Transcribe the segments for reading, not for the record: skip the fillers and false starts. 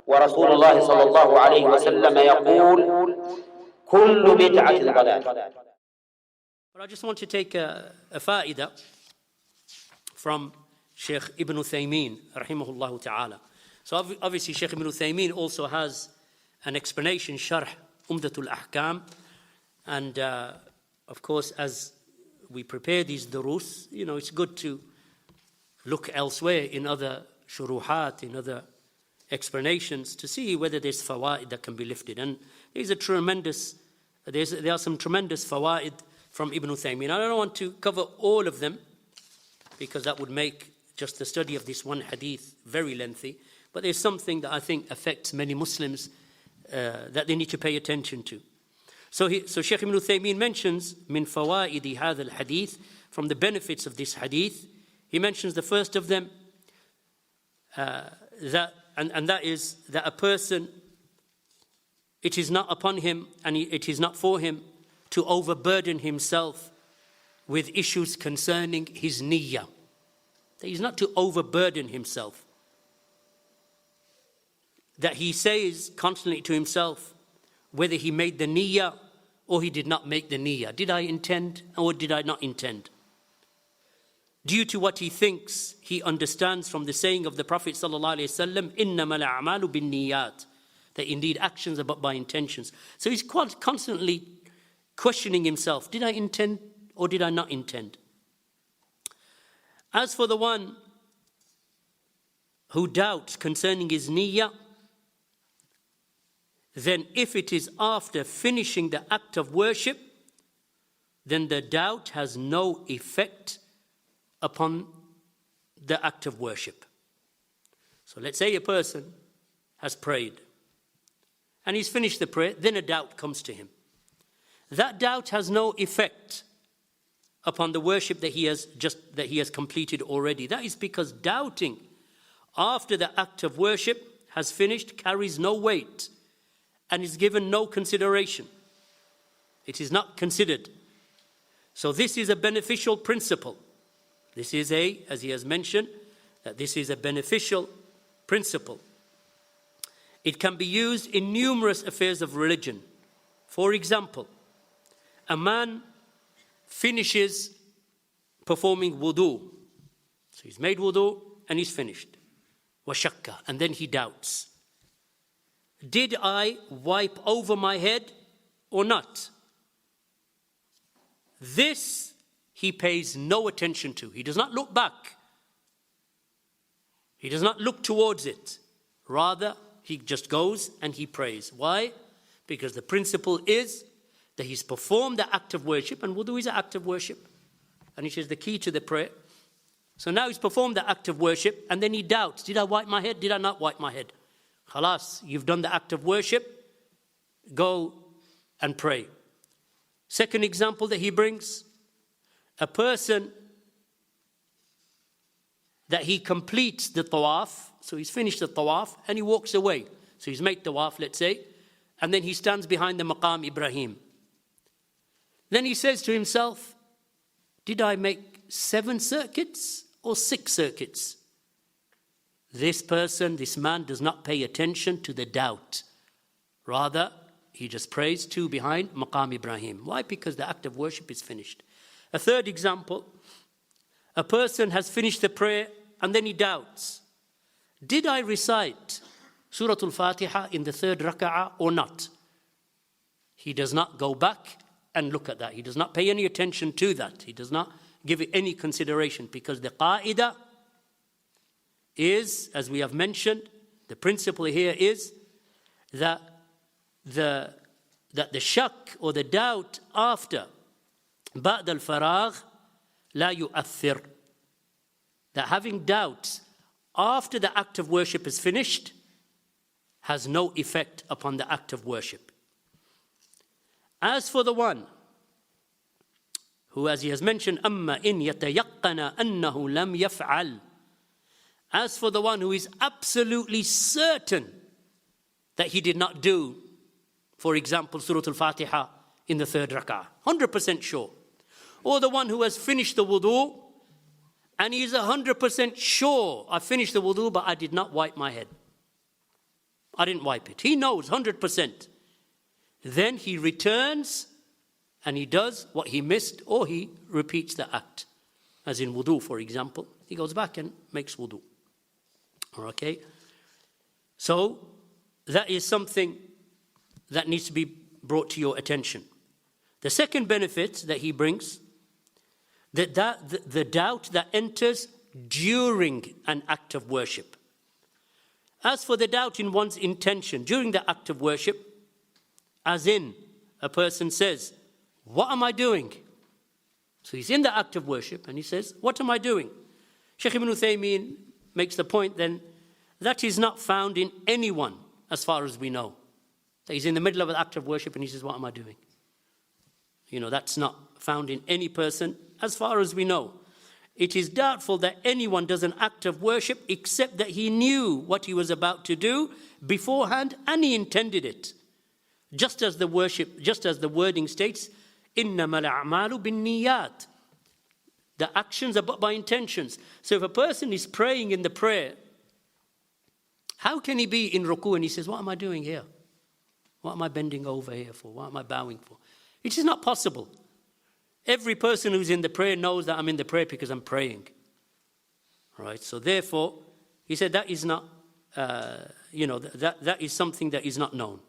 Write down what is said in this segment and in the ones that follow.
ورسول الله صلى الله عليه وسلم يقول كل بدعة ضلالة. But I just want to take a fa'idah from Shaykh Ibn Uthaymīn, rahimahullah ta'ala. So obviously Shaykh Ibn Uthaymīn also has an explanation, Sharh Umdatul Ahkam. And of course, as we prepare these durus, it's good to look elsewhere in other shuruhat, in other explanations, to see whether there's fawaid that can be lifted. And there are some tremendous fawaid from Ibn Uthaymīn. I don't want to cover all of them because that would make just the study of this one hadith very lengthy. But there's something that I think affects many Muslims that they need to pay attention to. So Shaykh Ibn Uthaymīn mentions min fawaidi hadha al-hadith, from the benefits of this hadith. He mentions the first of them, that is that a person, it is not upon him and it is not for him to overburden himself with issues concerning his niyyah. That he's not to overburden himself. That he says constantly to himself whether he made the niyyah or he did not make the niyyah. Did I intend or did I not intend? Due to what he thinks, he understands from the saying of the Prophet ﷺ, إِنَّمَا الْأَعْمَالُ بِالنِّيَّاتِ, that indeed actions are but by intentions. So he's constantly questioning himself, did I intend or did I not intend? As for the one who doubts concerning his niyyah, then if it is after finishing the act of worship, then the doubt has no effect upon the act of worship. So let's say a person has prayed and he's finished the prayer, then a doubt comes to him. That doubt has no effect upon the worship that he has completed already. That is because doubting after the act of worship has finished carries no weight and is given no consideration. It is not considered. So this is a beneficial principle. This is as he has mentioned, that this is a beneficial principle. It can be used in numerous affairs of religion. For example, a man finishes performing wudu. So he's made wudu and he's finished. Washakka, and then he doubts. Did I wipe over my head or not? This he pays no attention to. He does not look back. He does not look towards it. Rather, he just goes and he prays. Why? Because the principle is that he's performed the act of worship, and wudu is an act of worship, and it is the key to the prayer. So now he's performed the act of worship, and then he doubts, did I wipe my head? Did I not wipe my head? Khalas, you've done the act of worship, go and pray. Second example that he brings, a person that he completes the tawaf, so he's finished the tawaf and he walks away. So he's made tawaf, let's say, and then he stands behind the maqam Ibrahim. Then he says to himself, did I make 7 circuits or 6 circuits? This person, this man does not pay attention to the doubt. Rather, he just prays 2 behind maqam Ibrahim. Why? Because the act of worship is finished. A third example, a person has finished the prayer and then he doubts. Did I recite Surah Al-Fatiha in the 3rd raka'ah or not? He does not go back and look at that. He does not pay any attention to that. He does not give it any consideration, because the qa'idah is, as we have mentioned, the principle here is that the shak or the doubt after بعد الفراغ لا يؤثر, that having doubts after the act of worship is finished has no effect upon the act of worship. As for the one who, as he has mentioned, أما إن يتيقن أنه لم يفعل, as for the one who is absolutely certain that he did not do, for example, Surah Al-Fatiha in the 3rd rak'ah, 100% sure. Or the one who has finished the wudu and he is 100% sure, I finished the wudu but I did not wipe my head. I didn't wipe it. He knows 100%. Then he returns and he does what he missed, or he repeats the act. As in wudu, for example. He goes back and makes wudu. Okay? So, that is something that needs to be brought to your attention. The second benefit that he brings, the doubt that enters during an act of worship. As for the doubt in one's intention during the act of worship, as in a person says, what am I doing? So he's in the act of worship and he says, what am I doing? Shaykh Ibn Uthaymīn makes the point then, that is not found in anyone as far as we know. That he's in the middle of an act of worship and he says, what am I doing? That's not found in any person as far as we know. It is doubtful that anyone does an act of worship except that he knew what he was about to do beforehand and he intended it. Just as the wording states, إِنَّمَا الْأَعْمَالُ بِالنِّيَّاتِ. The actions are but by intentions. So if a person is praying in the prayer, how can he be in ruku and he says, what am I doing here? What am I bending over here for? What am I bowing for? It is not possible. Every person who's in the prayer knows that I'm in the prayer because I'm praying. Right? So therefore, he said that is not, that is something that is not known.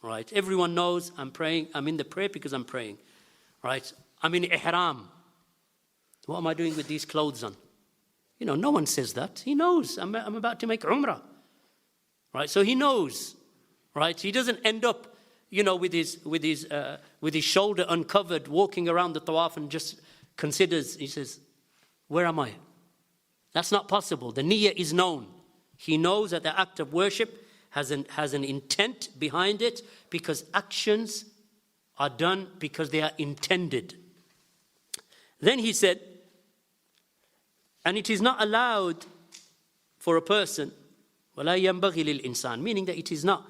Right? Everyone knows I'm praying. I'm in the prayer because I'm praying. Right? I'm in ihram. What am I doing with these clothes on? No one says that. He knows. I'm about to make umrah. Right? So he knows. Right? He doesn't end up, with his shoulder uncovered, walking around the tawaf and just considers. He says, "Where am I?" That's not possible. The niyyah is known. He knows that the act of worship has an intent behind it, because actions are done because they are intended. Then he said, and it is not allowed for a person, وَلَا يَنْبَغِي لِلْإِنسان, meaning that it is not,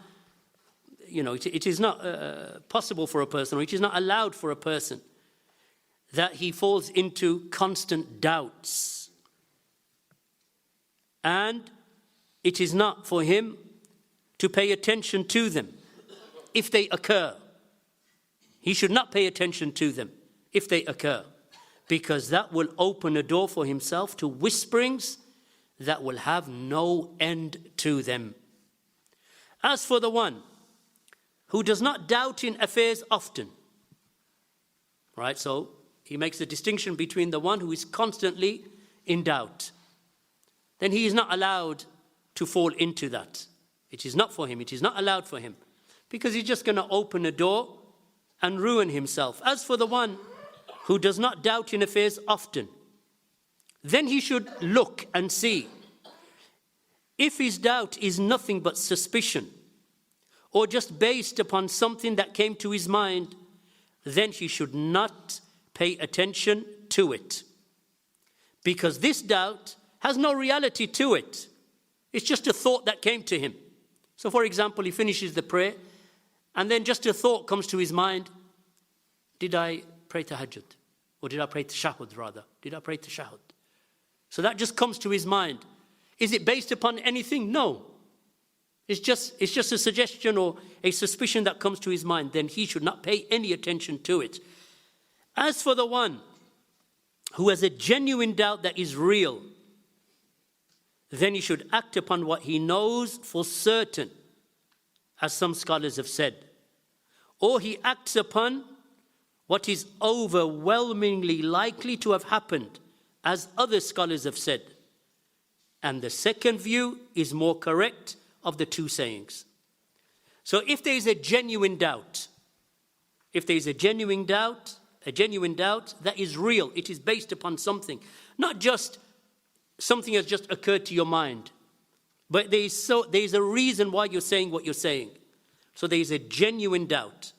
it is not possible for a person, or it is not allowed for a person, that he falls into constant doubts. And it is not for him to pay attention to them if they occur. He should not pay attention to them if they occur, because that will open a door for himself to whisperings that will have no end to them. As for the one who does not doubt in affairs often, right? So he makes a distinction between the one who is constantly in doubt. Then he is not allowed to fall into that. It is not for him. It is not allowed for him, because he's just going to open a door and ruin himself. As for the one who does not doubt in affairs often, then he should look and see. If his doubt is nothing but suspicion, or just based upon something that came to his mind, then he should not pay attention to it, because this doubt has no reality to it. It's just a thought that came to him. So for example, he finishes the prayer, and then just a thought comes to his mind. Did I pray tahajjud? Or did I pray tashahhud rather? Did I pray tashahhud? So that just comes to his mind. Is it based upon anything? No. It's just a suggestion or a suspicion that comes to his mind. Then he should not pay any attention to it. As for the one who has a genuine doubt that is real, then he should act upon what he knows for certain, as some scholars have said. Or he acts upon what is overwhelmingly likely to have happened, as other scholars have said. And the second view is more correct of the two sayings. So if there is a genuine doubt, that is real, it is based upon something, not just something has just occurred to your mind, but there is a reason why you're saying what you're saying. So there is a genuine doubt.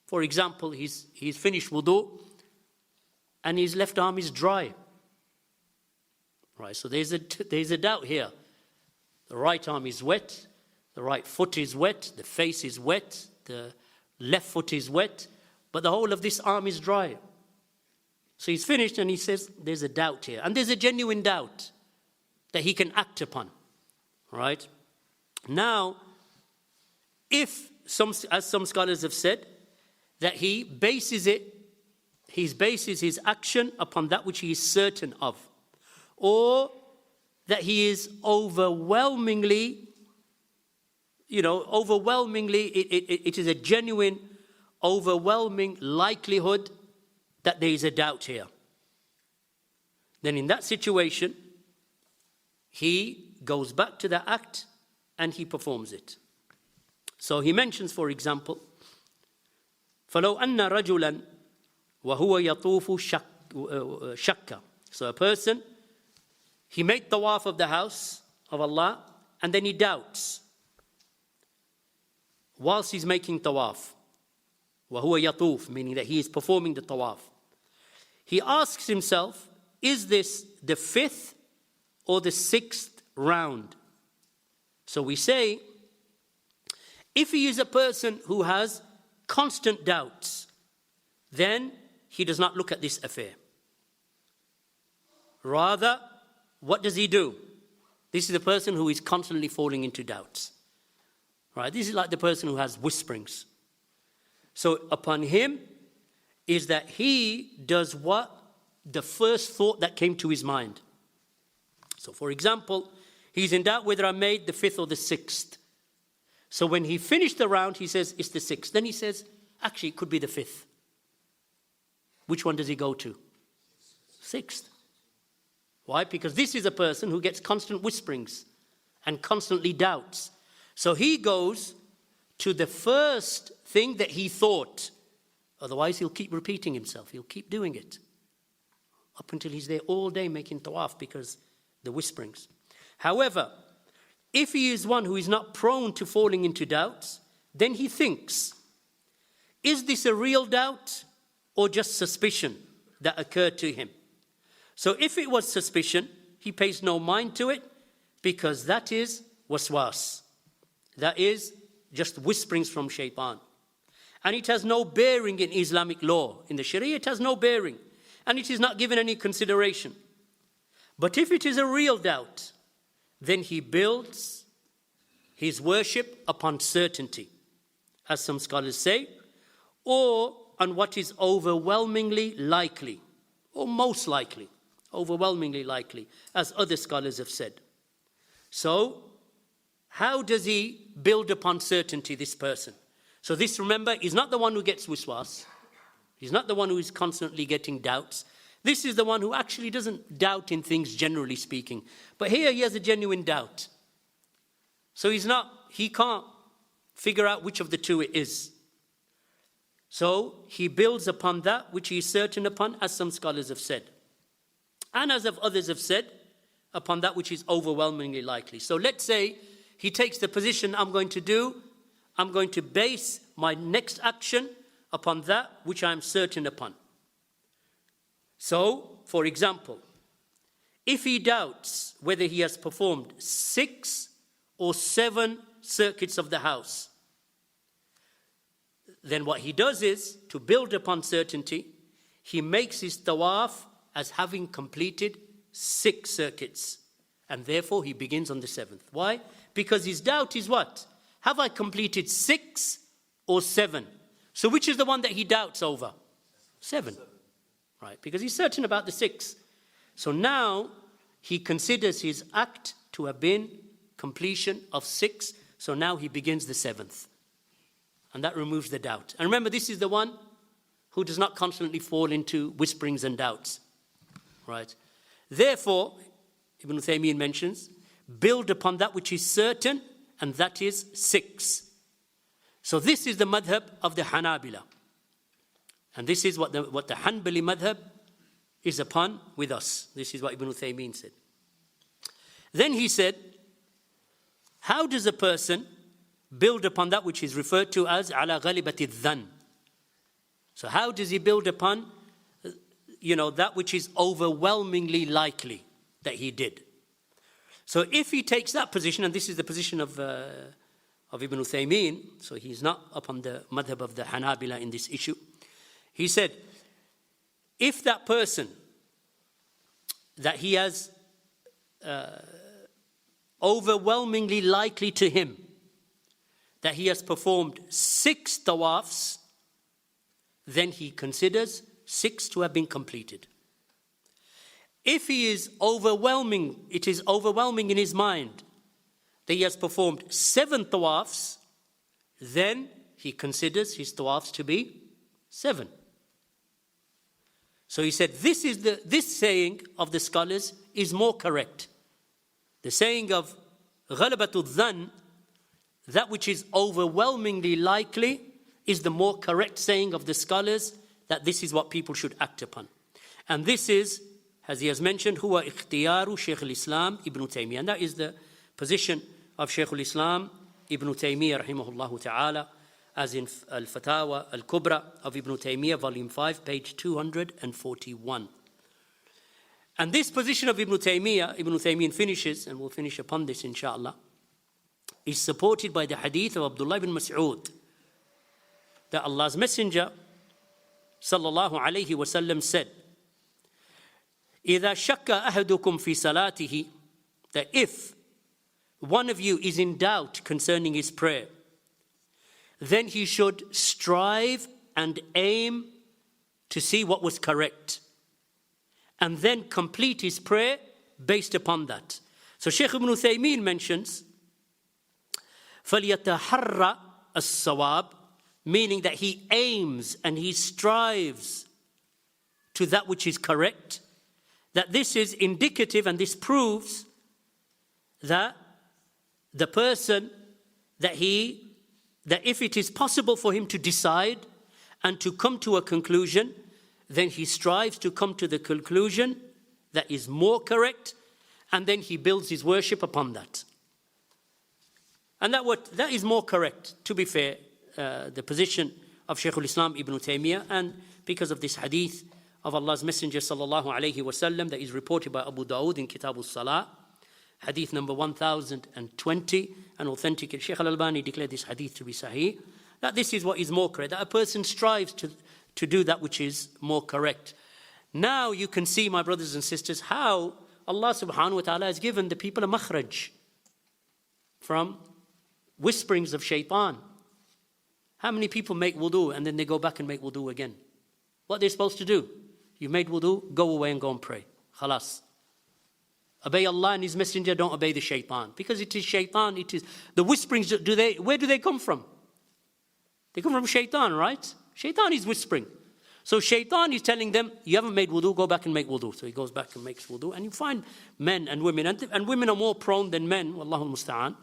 For example, he's finished wudu and his left arm is dry. Right, so there's a doubt here. The right arm is wet, the right foot is wet, the face is wet, the left foot is wet, but the whole of this arm is dry. So he's finished and he says, there's a doubt here. And there's a genuine doubt that he can act upon. Right? Now, If, as some scholars have said, that he bases his action upon that which he is certain of, or that he is overwhelmingly, it is a genuine, overwhelming likelihood that there is a doubt here. Then in that situation, he goes back to the act and he performs it. So he mentions, for example, فَلَوْ أَنَّ رَجُلًا وَهُوَ يَطُوفُ شَكَّ. So a person, he made tawaf of the house of Allah and then he doubts whilst he's making tawaf. وَهُوَ يَطُوف, meaning that he is performing the tawaf. He asks himself, is this the 5th or the 6th round? So we say, if he is a person who has constant doubts, then he does not look at this affair. Rather, what does he do? This is a person who is constantly falling into doubts. Right? This is like the person who has whisperings. So upon him is that he does what? The first thought that came to his mind. So for example, he's in doubt whether I made the 5th or the 6th. So when he finished the round, he says, it's the 6th. Then he says, actually, it could be the 5th. Which one does he go to? 6th. Why? Because this is a person who gets constant whisperings and constantly doubts. So he goes to the first thing that he thought. Otherwise, he'll keep repeating himself. He'll keep doing it up until he's there all day making tawaf because the whisperings. However, if he is one who is not prone to falling into doubts, then he thinks, is this a real doubt or just suspicion that occurred to him? So if it was suspicion, he pays no mind to it because that is waswas. That is just whisperings from Shayṭān. And it has no bearing in Islamic law. In the Sharia, it has no bearing. And it is not given any consideration. But if it is a real doubt, then he builds his worship upon certainty, as some scholars say, or on what is overwhelmingly likely, or most likely, overwhelmingly likely, as other scholars have said. So, how does he build upon certainty, this person? So this, remember, is not the one who gets waswas. He's not the one who is constantly getting doubts. This is the one who actually doesn't doubt in things, generally speaking. But here he has a genuine doubt. So he can't figure out which of the two it is. So he builds upon that which he is certain upon, as some scholars have said. And as others have said, upon that which is overwhelmingly likely. So let's say he takes the position, I'm going to base my next action upon that which I'm certain upon. So, for example, if he doubts whether he has performed 6 or 7 circuits of the house, then what he does is, to build upon certainty, he makes his tawaf as having completed 6 circuits. And therefore he begins on the 7th. Why? Because his doubt is what? Have I completed 6 or 7? So which is the one that he doubts over? 7. Right, because he's certain about the 6. So now he considers his act to have been completion of 6. So now he begins the 7th. And that removes the doubt. And remember, this is the one who does not constantly fall into whisperings and doubts. Right. Therefore, Ibn Uthaymīn mentions, build upon that which is certain, and that is 6. So this is the madhab of the Hanabila. And this is what the Hanbali madhab is upon with us. This is what Ibn Uthaymīn said. Then he said, how does a person build upon that which is referred to as ala ghalibati dhann? So how does he build upon, that which is overwhelmingly likely that he did? So if he takes that position, and this is the position of Ibn Uthaymīn, so he's not upon the madhab of the Hanabila in this issue. He said, if that person that he has overwhelmingly likely to him that he has performed 6 tawafs, then he considers 6 to have been completed. If he is overwhelming, it is overwhelming in his mind that he has performed 7 tawafs, then he considers his tawafs to be 7. So he said, this saying of the scholars is more correct. The saying of غَلَبَةُ الظَّنِّ, that which is overwhelmingly likely, is the more correct saying of the scholars, that this is what people should act upon. And this is, as he has mentioned, huwa ikhtiyaru Shaykh al-Islam Ibn Uthaymīn. And that is the position of Shaykh al-Islam Ibn Uthaymīn, rahimahullah ta'ala, as in Al-Fatawa Al-Kubra of Ibn Uthaymīn, volume 5, page 241. And this position of Ibn Uthaymīn finishes, and we'll finish upon this inshallah, is supported by the hadith of Abdullah ibn Mas'ud, that Allah's Messenger sallallahu alayhi wasallam said, إِذَا شَكَّ أَحَدُكُمْ فِي صَلَاتِهِ, that if one of you is in doubt concerning his prayer, then he should strive and aim to see what was correct, and then complete his prayer based upon that. So Shaykh Ibn Uthaymīn mentions, فَلْيَتَحَرَّ الصَّوَابِ, meaning that he aims and he strives to that which is correct, that this is indicative and this proves that the person, that if it is possible for him to decide and to come to a conclusion, then he strives to come to the conclusion that is more correct, and then he builds his worship upon that. And that is more correct, to be fair, the position of Shaykh al-Islam Ibn Uthaymīn, and because of this hadith of Allah's Messenger sallallahu alayhi wasallam that is reported by Abu Dawood in Kitab al-Salah, hadith number 1020, and authentic. Shaykh al-Albani declared this hadith to be sahih, that this is what is more correct, that a person strives to do that which is more correct. Now you can see, my brothers and sisters, how Allah subhanahu wa ta'ala has given the people a makhraj from whisperings of Shayṭān. How many people make wudu and then they go back and make wudu again? What they're supposed to do? You made wudu, go away and go and pray. Khalas. Obey Allah and His Messenger, don't obey the Shayṭān. Because it is Shayṭān, it is the whisperings, where do they come from? They come from Shayṭān, right? Shayṭān is whispering. So Shayṭān is telling them, you haven't made wudu, go back and make wudu. So he goes back and makes wudu. And you find men and women, and women are more prone than men, wallahu musta'an.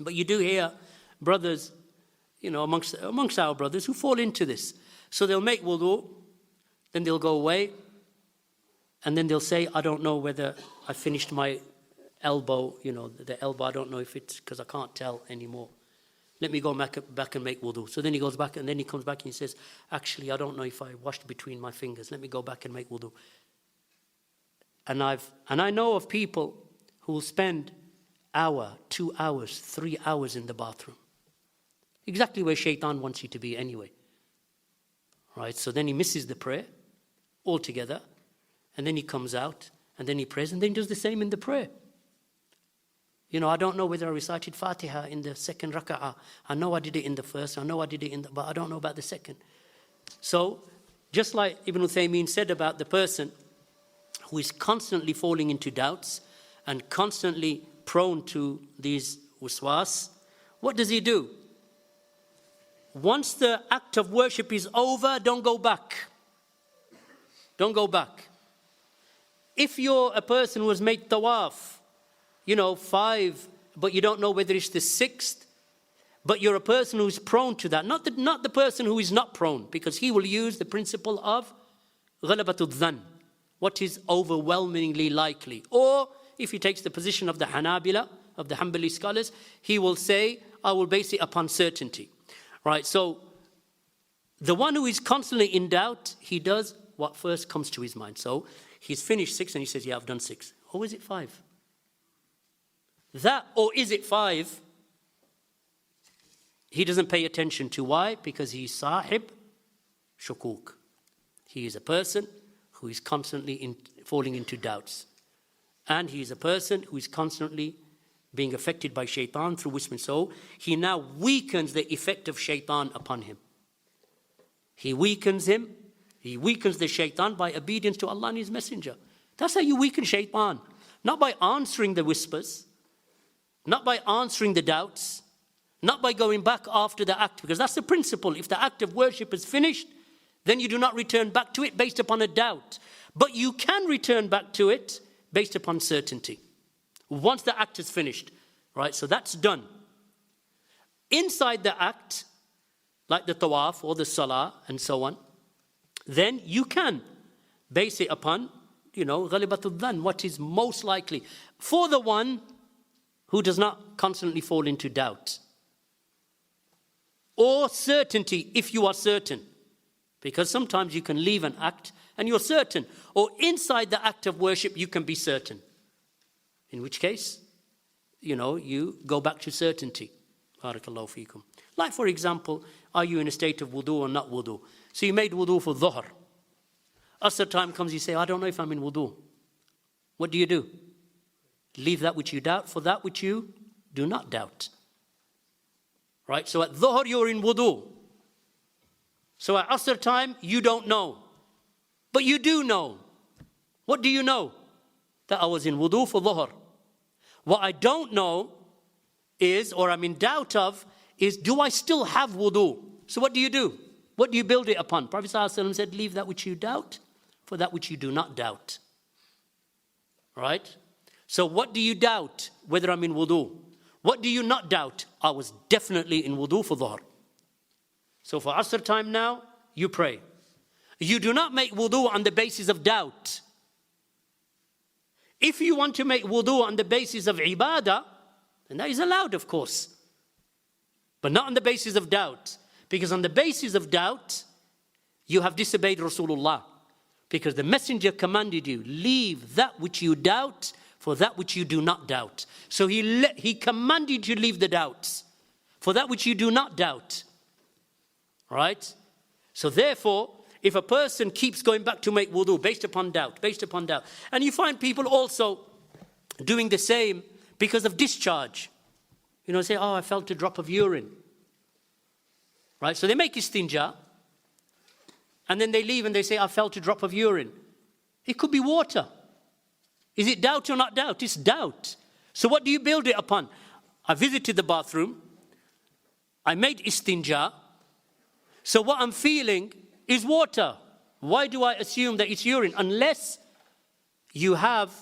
But you do hear brothers, amongst our brothers who fall into this. So they'll make wudu, then they'll go away, and then they'll say, I don't know whether I finished my elbow, the elbow, I don't know if it's, because I can't tell anymore. Let me go back and make wudu. So then he goes back, and then he comes back and he says, actually, I don't know if I washed between my fingers. Let me go back and make wudu. And I know of people who will spend hour, 2 hours, 3 hours in the bathroom. Exactly where Shayṭān wants you to be anyway. Right? So then he misses the prayer altogether, and then he comes out, and then he prays, and then he does the same in the prayer. I don't know whether I recited Fatiha in the second raka'ah. I know I did it in the first, I know I did it but I don't know about the second. So, just like Ibn Uthaymīn said about the person who is constantly falling into doubts and constantly prone to these waswas, what does he do? Once the act of worship is over, don't go back. Don't go back. If you're a person who has made tawaf, 5, but you don't know whether it's the 6th, but you're a person who's prone to that. Not the person who is not prone, because he will use the principle of غَلَبَةُ الظَّنِّ, what is overwhelmingly likely. Or if he takes the position of the Hanabila, of the Hanbali scholars, he will say, I will base it upon certainty. Right, so the one who is constantly in doubt, he does what first comes to his mind. So he's finished 6 and he says, yeah, I've done 6. Or is it 5? That, or is it 5? He doesn't pay attention to. Why? Because he's sahib shukuk. He is a person who is constantly falling into doubts. And he is a person who is constantly being affected by Shayṭān through whispering. So he now weakens the effect of Shayṭān upon him. He weakens him. He weakens the Shayṭān by obedience to Allah and His Messenger. That's how you weaken Shayṭān. Not by answering the whispers, not by answering the doubts, not by going back after the act, because that's the principle. If the act of worship is finished, then you do not return back to it based upon a doubt. But you can return back to it based upon certainty. Once the act is finished, right? So that's done. Inside the act, like the tawaf or the salah and so on, then you can base it upon, ghalibatul dhann, what is most likely for the one who does not constantly fall into doubt. Or certainty, if you are certain. Because sometimes you can leave an act and you're certain. Or inside the act of worship, you can be certain. In which case, you go back to certainty. Barakallahu feekum. Like, for example, are you in a state of wudu or not wudu? So you made wudu for dhuhr. Asr time comes, you say, I don't know if I'm in wudu. What do? Leave that which you doubt for that which you do not doubt. Right? So at dhuhr, you're in wudu. So at asr time, you don't know. But you do know. What do you know? That I was in wudu for dhuhr. What I don't know is, or I'm in doubt of, is do I still have wudu? So what do? What do you build it upon? Prophet ﷺ said, leave that which you doubt for that which you do not doubt. Right? So what do you doubt? Whether I'm in wudu. What do you not doubt? I was definitely in wudu for dhuhr. So for asr time now, you pray. You do not make wudu on the basis of doubt. If you want to make wudu on the basis of ibadah, then that is allowed, of course. But not on the basis of doubt. Because on the basis of doubt, you have disobeyed Rasulullah. Because the Messenger commanded you, leave that which you doubt for that which you do not doubt. So he commanded you to leave the doubts for that which you do not doubt. Right? So therefore, if a person keeps going back to make wudu based upon doubt, and you find people also doing the same because of discharge. Say, I felt a drop of urine. Right? So they make istinja, and then they leave and they say, I felt a drop of urine. It could be water. Is it doubt or not doubt? It's doubt. So what do you build it upon? I visited the bathroom. I made istinja. So what I'm feeling is water. Why do I assume that it's urine? Unless you have,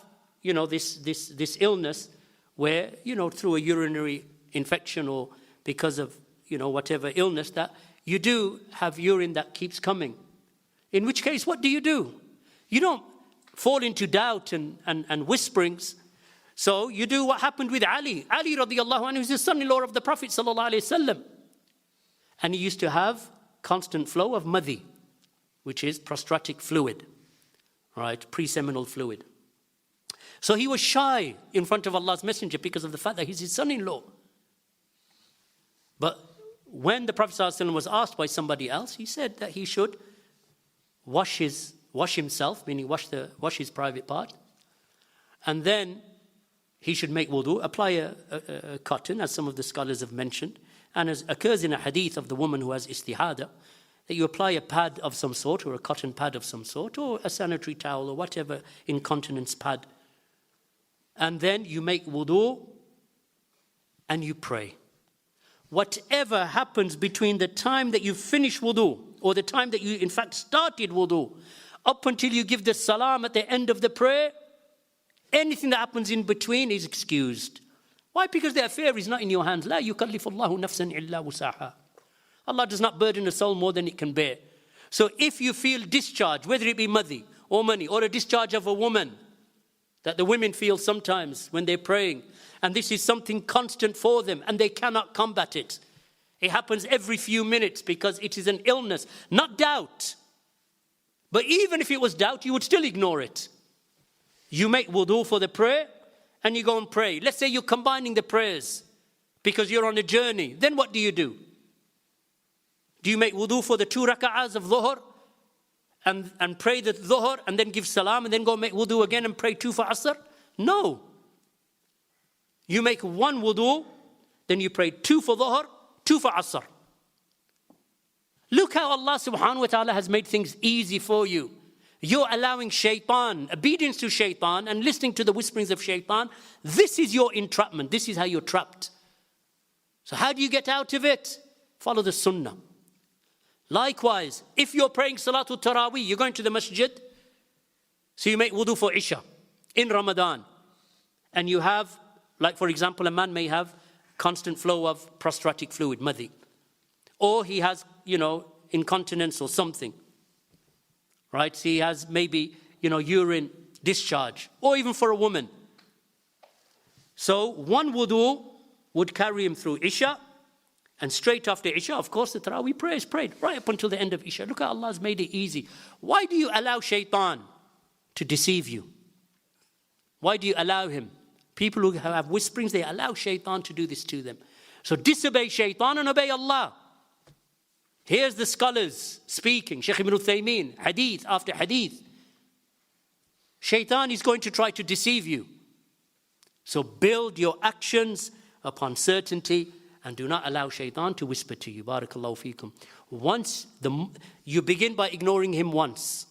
this illness where, through a urinary infection or because of, whatever illness, that you do have urine that keeps coming. In which case, what do? You don't fall into doubt and whisperings. So you do what happened with Ali. Ali radiallahu anhu is the son-in-law of the Prophet sallallahu alaihi wasallam. And he used to have constant flow of madhi, which is prostratic fluid, right? Pre-seminal fluid. So he was shy in front of Allah's Messenger because of the fact that he's his son-in-law. But when the Prophet ﷺ was asked by somebody else, he said that he should wash himself, meaning wash his private part, and then he should make wudu, apply a cotton, as some of the scholars have mentioned, and as occurs in a hadith of the woman who has istihada, that you apply a pad of some sort, or a cotton pad of some sort, or a sanitary towel, or whatever incontinence pad, and then you make wudu and you pray. Whatever happens between the time that you finish wudu or the time that you in fact started wudu up until you give the salam at the end of the prayer, anything that happens in between is excused. Why? Because the affair is not in your hands. لا يكلف الله نفسا إلا وسعها. Allah does not burden a soul more than it can bear. So if you feel discharge, whether it be madhi or money or a discharge of a woman, that the women feel sometimes when they're praying, and this is something constant for them and they cannot combat it. It happens every few minutes because it is an illness, not doubt. But even if it was doubt, you would still ignore it. You make wudu for the prayer and you go and pray. Let's say you're combining the prayers because you're on a journey. Then what do? Do you make wudu for the 2 rak'ahs of dhuhr and pray the dhuhr and then give salam and then go make wudu again and pray 2 for asr? No. You make one wudu, then you pray 2 for dhuhr, 2 for asr. Look how Allah subhanahu wa ta'ala has made things easy for you. You're allowing Shayṭān, obedience to Shayṭān and listening to the whisperings of Shayṭān. This is your entrapment. This is how you're trapped. So how do you get out of it? Follow the sunnah. Likewise, if you're praying Salatul Taraweeh, you're going to the masjid, so you make wudu for Isha in Ramadan, and you have, like for example, a man may have constant flow of prostatic fluid, madhi, or he has, incontinence or something, right? So he has maybe, urine discharge, or even for a woman. So one wudu would carry him through Isha, and straight after Isha, of course, the Taraweeh prayer is prayed right up until the end of Isha. Look how Allah has made it easy. Why do you allow Shayṭān to deceive you? Why do you allow him? People who have whisperings, they allow Shayṭān to do this to them. So disobey Shayṭān and obey Allah. Here's the scholars speaking, Shaykh Ibn Uthaymīn, hadith after hadith. Shayṭān is going to try to deceive you. So build your actions upon certainty and do not allow Shayṭān to whisper to you. Barakallahu feekum. Once you begin by ignoring him once,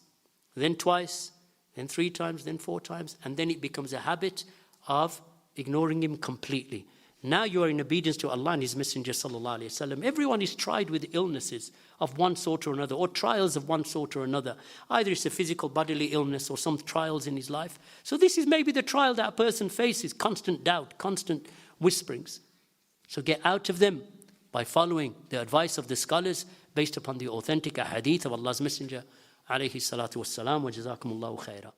then twice, then 3 times, then 4 times, and then it becomes a habit of ignoring him completely. Now you are in obedience to Allah and His Messenger sallallahu alaihi wasallam. Everyone is tried with illnesses of one sort or another, or trials of one sort or another. Either it's a physical bodily illness or some trials in his life. So this is maybe the trial that a person faces, constant doubt, constant whisperings. So get out of them by following the advice of the scholars based upon the authentic hadith of Allah's Messenger alayhi salatu wassalam, wa jazakumullahu khaira.